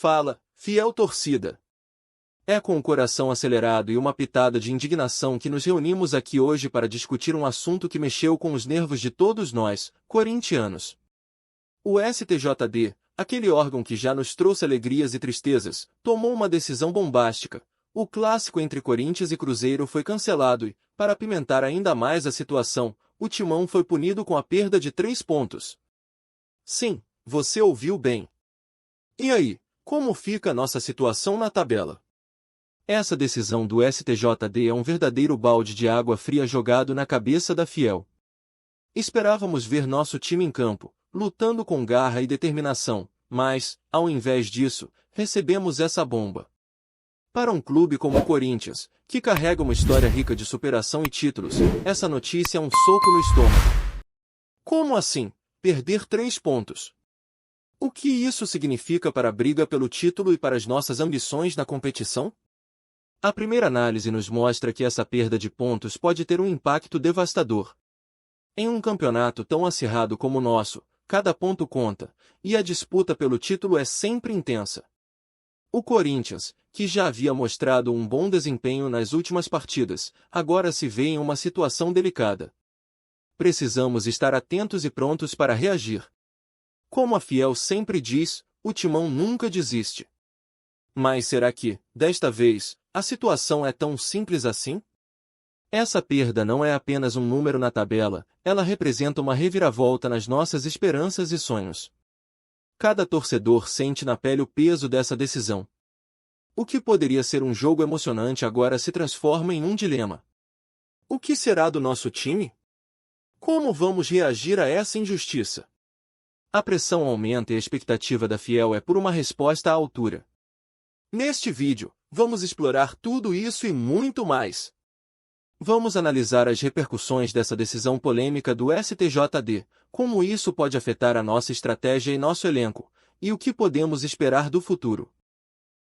Fala, fiel torcida! É com o coração acelerado e uma pitada de indignação que nos reunimos aqui hoje para discutir um assunto que mexeu com os nervos de todos nós, corintianos. O STJD, aquele órgão que já nos trouxe alegrias e tristezas, tomou uma decisão bombástica. O clássico entre Corinthians e Cruzeiro foi cancelado e, para apimentar ainda mais a situação, o Timão foi punido com a perda de 3 pontos. Sim, você ouviu bem. E aí, como fica a nossa situação na tabela? Essa decisão do STJD é um verdadeiro balde de água fria jogado na cabeça da Fiel. Esperávamos ver nosso time em campo, lutando com garra e determinação, mas, ao invés disso, recebemos essa bomba. Para um clube como o Corinthians, que carrega uma história rica de superação e títulos, essa notícia é um soco no estômago. Como assim, perder 3 pontos? O que isso significa para a briga pelo título e para as nossas ambições na competição? A primeira análise nos mostra que essa perda de pontos pode ter um impacto devastador. Em um campeonato tão acirrado como o nosso, cada ponto conta, e a disputa pelo título é sempre intensa. O Corinthians, que já havia mostrado um bom desempenho nas últimas partidas, agora se vê em uma situação delicada. Precisamos estar atentos e prontos para reagir. Como a Fiel sempre diz, o Timão nunca desiste. Mas será que, desta vez, a situação é tão simples assim? Essa perda não é apenas um número na tabela, ela representa uma reviravolta nas nossas esperanças e sonhos. Cada torcedor sente na pele o peso dessa decisão. O que poderia ser um jogo emocionante agora se transforma em um dilema. O que será do nosso time? Como vamos reagir a essa injustiça? A pressão aumenta e a expectativa da Fiel é por uma resposta à altura. Neste vídeo, vamos explorar tudo isso e muito mais. Vamos analisar as repercussões dessa decisão polêmica do STJD, como isso pode afetar a nossa estratégia e nosso elenco, e o que podemos esperar do futuro.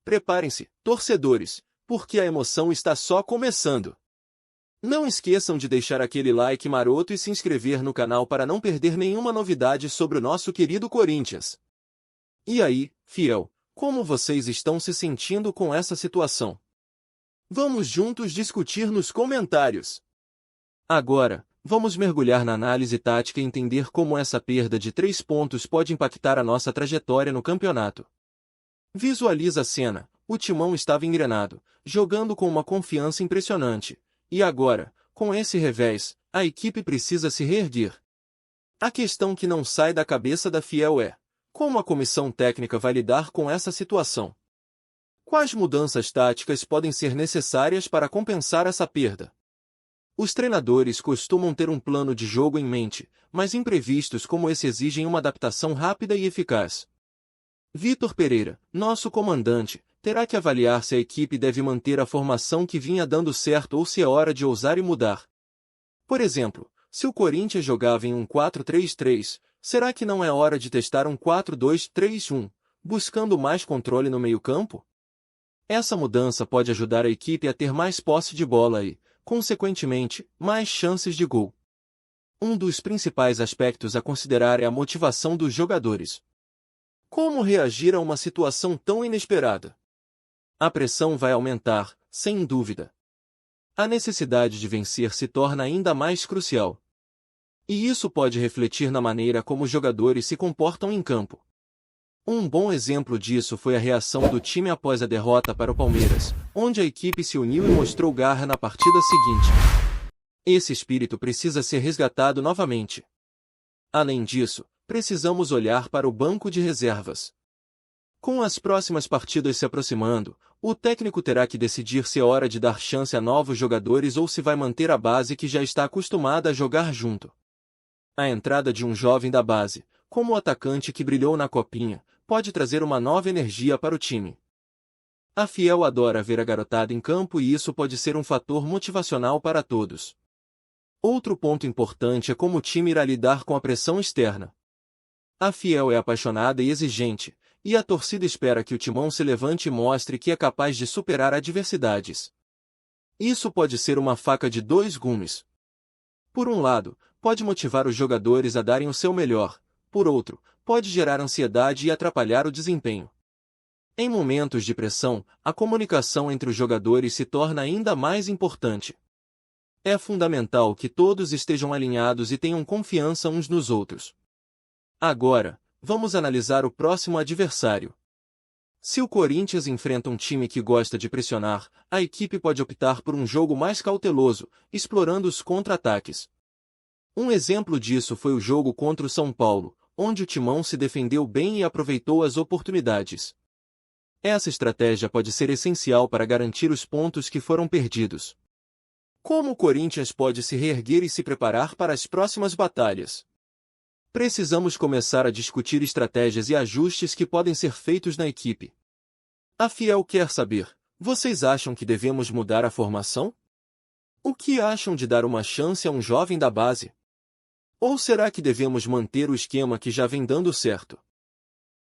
Preparem-se, torcedores, porque a emoção está só começando. Não esqueçam de deixar aquele like maroto e se inscrever no canal para não perder nenhuma novidade sobre o nosso querido Corinthians. E aí, Fiel, como vocês estão se sentindo com essa situação? Vamos juntos discutir nos comentários. Agora, vamos mergulhar na análise tática e entender como essa perda de 3 pontos pode impactar a nossa trajetória no campeonato. Visualiza a cena, o Timão estava engrenado, jogando com uma confiança impressionante. E agora, com esse revés, a equipe precisa se reerguer. A questão que não sai da cabeça da Fiel é: como a comissão técnica vai lidar com essa situação? Quais mudanças táticas podem ser necessárias para compensar essa perda? Os treinadores costumam ter um plano de jogo em mente, mas imprevistos como esse exigem uma adaptação rápida e eficaz. Vitor Pereira, nosso comandante, terá que avaliar se a equipe deve manter a formação que vinha dando certo ou se é hora de ousar e mudar. Por exemplo, se o Corinthians jogava em um 4-3-3, será que não é hora de testar um 4-2-3-1, buscando mais controle no meio-campo? Essa mudança pode ajudar a equipe a ter mais posse de bola e, consequentemente, mais chances de gol. Um dos principais aspectos a considerar é a motivação dos jogadores. Como reagir a uma situação tão inesperada? A pressão vai aumentar, sem dúvida. A necessidade de vencer se torna ainda mais crucial. E isso pode refletir na maneira como os jogadores se comportam em campo. Um bom exemplo disso foi a reação do time após a derrota para o Palmeiras, onde a equipe se uniu e mostrou garra na partida seguinte. Esse espírito precisa ser resgatado novamente. Além disso, precisamos olhar para o banco de reservas. Com as próximas partidas se aproximando, o técnico terá que decidir se é hora de dar chance a novos jogadores ou se vai manter a base que já está acostumada a jogar junto. A entrada de um jovem da base, como o atacante que brilhou na Copinha, pode trazer uma nova energia para o time. A Fiel adora ver a garotada em campo e isso pode ser um fator motivacional para todos. Outro ponto importante é como o time irá lidar com a pressão externa. A Fiel é apaixonada e exigente, e a torcida espera que o Timão se levante e mostre que é capaz de superar adversidades. Isso pode ser uma faca de 2 gumes. Por um lado, pode motivar os jogadores a darem o seu melhor, por outro, pode gerar ansiedade e atrapalhar o desempenho. Em momentos de pressão, a comunicação entre os jogadores se torna ainda mais importante. É fundamental que todos estejam alinhados e tenham confiança uns nos outros. Agora, vamos analisar o próximo adversário. Se o Corinthians enfrenta um time que gosta de pressionar, a equipe pode optar por um jogo mais cauteloso, explorando os contra-ataques. Um exemplo disso foi o jogo contra o São Paulo, onde o Timão se defendeu bem e aproveitou as oportunidades. Essa estratégia pode ser essencial para garantir os pontos que foram perdidos. Como o Corinthians pode se reerguer e se preparar para as próximas batalhas? Precisamos começar a discutir estratégias e ajustes que podem ser feitos na equipe. A Fiel quer saber: vocês acham que devemos mudar a formação? O que acham de dar uma chance a um jovem da base? Ou será que devemos manter o esquema que já vem dando certo?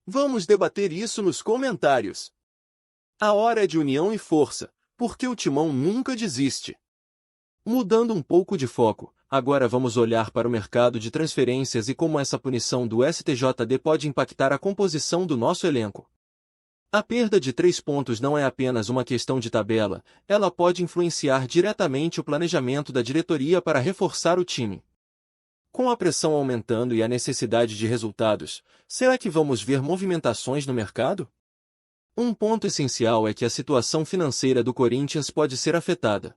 Vamos debater isso nos comentários. A hora é de união e força, porque o Timão nunca desiste. Mudando um pouco de foco, agora vamos olhar para o mercado de transferências e como essa punição do STJD pode impactar a composição do nosso elenco. A perda de 3 pontos não é apenas uma questão de tabela, ela pode influenciar diretamente o planejamento da diretoria para reforçar o time. Com a pressão aumentando e a necessidade de resultados, será que vamos ver movimentações no mercado? Um ponto essencial é que a situação financeira do Corinthians pode ser afetada.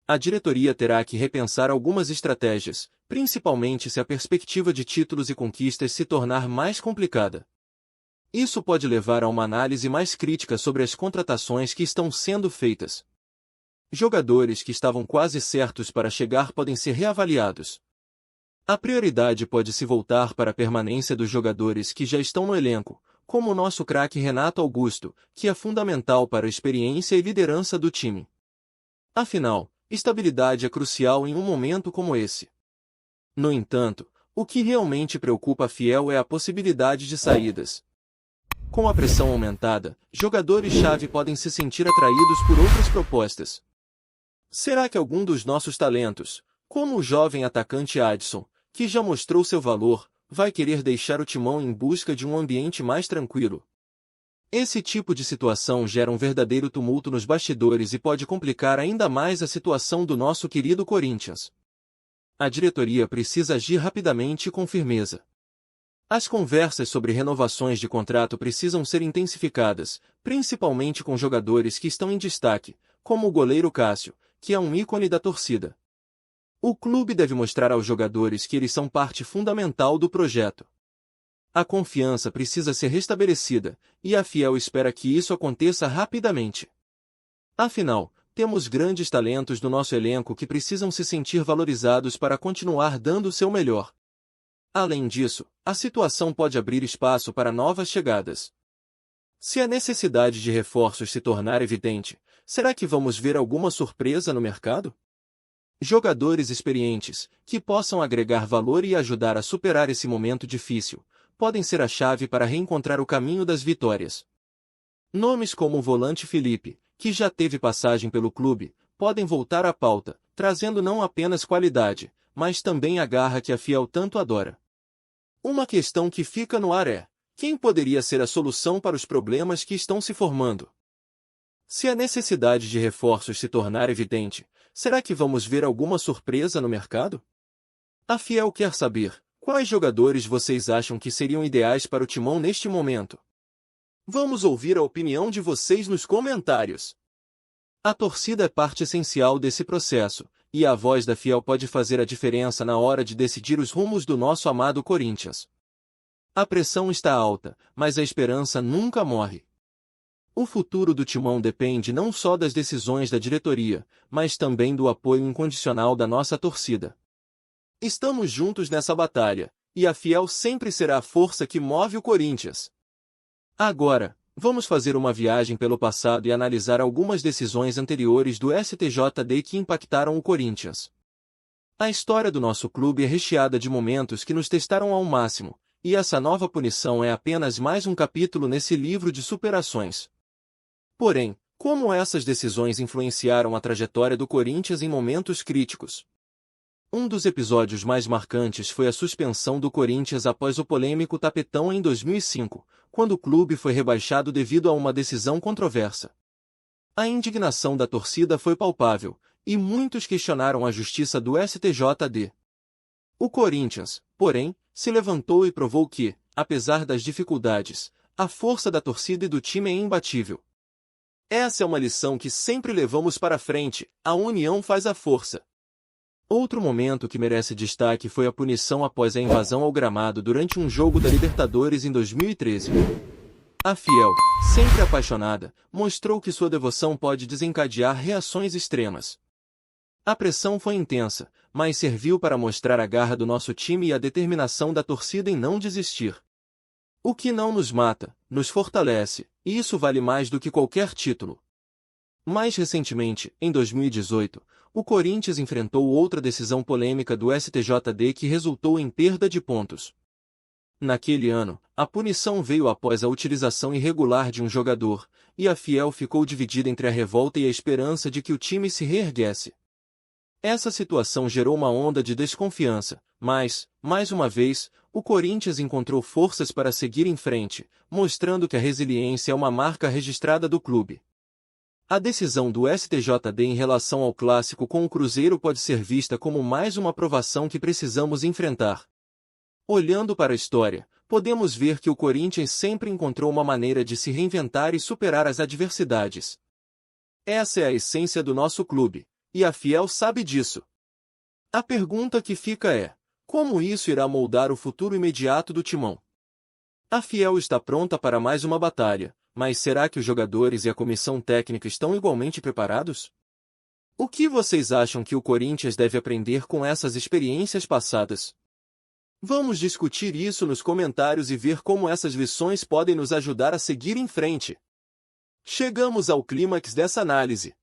A diretoria terá que repensar algumas estratégias, principalmente se a perspectiva de títulos e conquistas se tornar mais complicada. Isso pode levar a uma análise mais crítica sobre as contratações que estão sendo feitas. Jogadores que estavam quase certos para chegar podem ser reavaliados. A prioridade pode se voltar para a permanência dos jogadores que já estão no elenco, como o nosso craque Renato Augusto, que é fundamental para a experiência e liderança do time. Afinal, estabilidade é crucial em um momento como esse. No entanto, o que realmente preocupa a Fiel é a possibilidade de saídas. Com a pressão aumentada, jogadores-chave podem se sentir atraídos por outras propostas. Será que algum dos nossos talentos, como o jovem atacante Adson, que já mostrou seu valor, vai querer deixar o Timão em busca de um ambiente mais tranquilo? Esse tipo de situação gera um verdadeiro tumulto nos bastidores e pode complicar ainda mais a situação do nosso querido Corinthians. A diretoria precisa agir rapidamente e com firmeza. As conversas sobre renovações de contrato precisam ser intensificadas, principalmente com jogadores que estão em destaque, como o goleiro Cássio, que é um ícone da torcida. O clube deve mostrar aos jogadores que eles são parte fundamental do projeto. A confiança precisa ser restabelecida, e a Fiel espera que isso aconteça rapidamente. Afinal, temos grandes talentos no nosso elenco que precisam se sentir valorizados para continuar dando o seu melhor. Além disso, a situação pode abrir espaço para novas chegadas. Se a necessidade de reforços se tornar evidente, será que vamos ver alguma surpresa no mercado? Jogadores experientes, que possam agregar valor e ajudar a superar esse momento difícil, podem ser a chave para reencontrar o caminho das vitórias. Nomes como o volante Felipe, que já teve passagem pelo clube, podem voltar à pauta, trazendo não apenas qualidade, mas também a garra que a Fiel tanto adora. Uma questão que fica no ar é: quem poderia ser a solução para os problemas que estão se formando? Se a necessidade de reforços se tornar evidente, será que vamos ver alguma surpresa no mercado? A Fiel quer saber: quais jogadores vocês acham que seriam ideais para o Timão neste momento? Vamos ouvir a opinião de vocês nos comentários. A torcida é parte essencial desse processo, e a voz da Fiel pode fazer a diferença na hora de decidir os rumos do nosso amado Corinthians. A pressão está alta, mas a esperança nunca morre. O futuro do Timão depende não só das decisões da diretoria, mas também do apoio incondicional da nossa torcida. Estamos juntos nessa batalha, e a Fiel sempre será a força que move o Corinthians. Agora, vamos fazer uma viagem pelo passado e analisar algumas decisões anteriores do STJD que impactaram o Corinthians. A história do nosso clube é recheada de momentos que nos testaram ao máximo, e essa nova punição é apenas mais um capítulo nesse livro de superações. Porém, como essas decisões influenciaram a trajetória do Corinthians em momentos críticos? Um dos episódios mais marcantes foi a suspensão do Corinthians após o polêmico tapetão em 2005, quando o clube foi rebaixado devido a uma decisão controversa. A indignação da torcida foi palpável, e muitos questionaram a justiça do STJD. O Corinthians, porém, se levantou e provou que, apesar das dificuldades, a força da torcida e do time é imbatível. Essa é uma lição que sempre levamos para frente: a união faz a força. Outro momento que merece destaque foi a punição após a invasão ao gramado durante um jogo da Libertadores em 2013. A Fiel, sempre apaixonada, mostrou que sua devoção pode desencadear reações extremas. A pressão foi intensa, mas serviu para mostrar a garra do nosso time e a determinação da torcida em não desistir. O que não nos mata, nos fortalece, e isso vale mais do que qualquer título. Mais recentemente, em 2018, o Corinthians enfrentou outra decisão polêmica do STJD que resultou em perda de pontos. Naquele ano, a punição veio após a utilização irregular de um jogador, e a Fiel ficou dividida entre a revolta e a esperança de que o time se reerguesse. Essa situação gerou uma onda de desconfiança, mas, mais uma vez, o Corinthians encontrou forças para seguir em frente, mostrando que a resiliência é uma marca registrada do clube. A decisão do STJD em relação ao clássico com o Cruzeiro pode ser vista como mais uma provação que precisamos enfrentar. Olhando para a história, podemos ver que o Corinthians sempre encontrou uma maneira de se reinventar e superar as adversidades. Essa é a essência do nosso clube, e a Fiel sabe disso. A pergunta que fica é: como isso irá moldar o futuro imediato do Timão? A Fiel está pronta para mais uma batalha, mas será que os jogadores e a comissão técnica estão igualmente preparados? O que vocês acham que o Corinthians deve aprender com essas experiências passadas? Vamos discutir isso nos comentários e ver como essas lições podem nos ajudar a seguir em frente. Chegamos ao clímax dessa análise.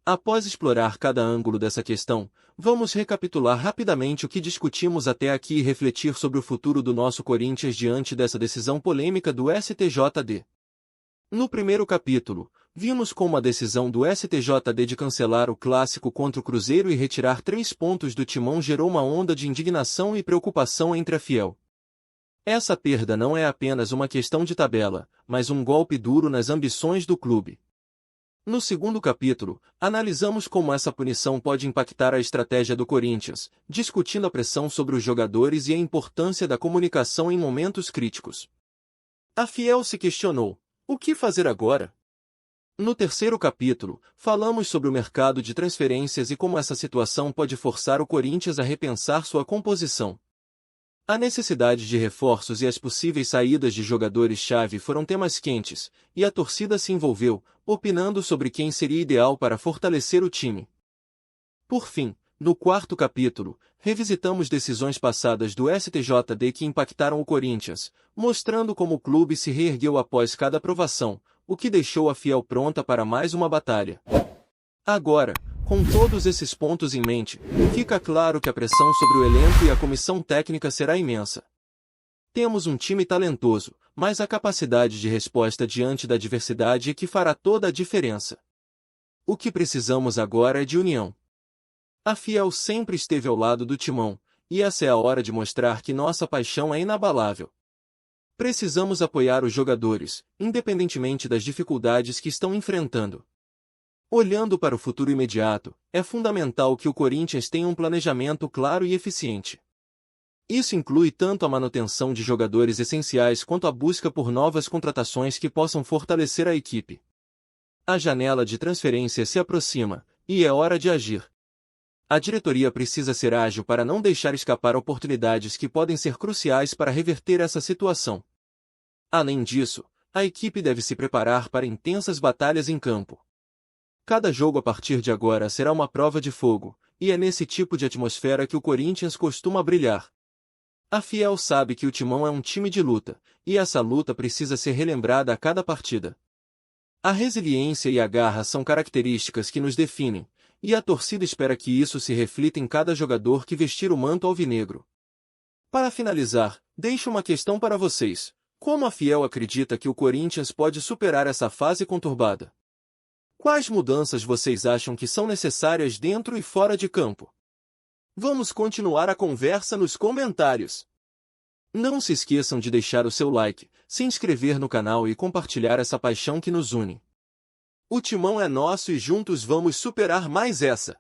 Após explorar cada ângulo dessa questão, vamos recapitular rapidamente o que discutimos até aqui e refletir sobre o futuro do nosso Corinthians diante dessa decisão polêmica do STJD. No primeiro capítulo, vimos como a decisão do STJD de cancelar o clássico contra o Cruzeiro e retirar 3 pontos do Timão gerou uma onda de indignação e preocupação entre a Fiel. Essa perda não é apenas uma questão de tabela, mas um golpe duro nas ambições do clube. No segundo capítulo, analisamos como essa punição pode impactar a estratégia do Corinthians, discutindo a pressão sobre os jogadores e a importância da comunicação em momentos críticos. A Fiel se questionou: o que fazer agora? No terceiro capítulo, falamos sobre o mercado de transferências e como essa situação pode forçar o Corinthians a repensar sua composição. A necessidade de reforços e as possíveis saídas de jogadores-chave foram temas quentes, e a torcida se envolveu, opinando sobre quem seria ideal para fortalecer o time. Por fim, no quarto capítulo, revisitamos decisões passadas do STJD que impactaram o Corinthians, mostrando como o clube se reergueu após cada aprovação, o que deixou a Fiel pronta para mais uma batalha. Agora, com todos esses pontos em mente, fica claro que a pressão sobre o elenco e a comissão técnica será imensa. Temos um time talentoso, mas a capacidade de resposta diante da adversidade é que fará toda a diferença. O que precisamos agora é de união. A Fiel sempre esteve ao lado do Timão, e essa é a hora de mostrar que nossa paixão é inabalável. Precisamos apoiar os jogadores, independentemente das dificuldades que estão enfrentando. Olhando para o futuro imediato, é fundamental que o Corinthians tenha um planejamento claro e eficiente. Isso inclui tanto a manutenção de jogadores essenciais quanto a busca por novas contratações que possam fortalecer a equipe. A janela de transferência se aproxima, e é hora de agir. A diretoria precisa ser ágil para não deixar escapar oportunidades que podem ser cruciais para reverter essa situação. Além disso, a equipe deve se preparar para intensas batalhas em campo. Cada jogo a partir de agora será uma prova de fogo, e é nesse tipo de atmosfera que o Corinthians costuma brilhar. A Fiel sabe que o Timão é um time de luta, e essa luta precisa ser relembrada a cada partida. A resiliência e a garra são características que nos definem, e a torcida espera que isso se reflita em cada jogador que vestir o manto alvinegro. Para finalizar, deixo uma questão para vocês: como a Fiel acredita que o Corinthians pode superar essa fase conturbada? Quais mudanças vocês acham que são necessárias dentro e fora de campo? Vamos continuar a conversa nos comentários. Não se esqueçam de deixar o seu like, se inscrever no canal e compartilhar essa paixão que nos une. O timão é nosso e juntos vamos superar mais essa.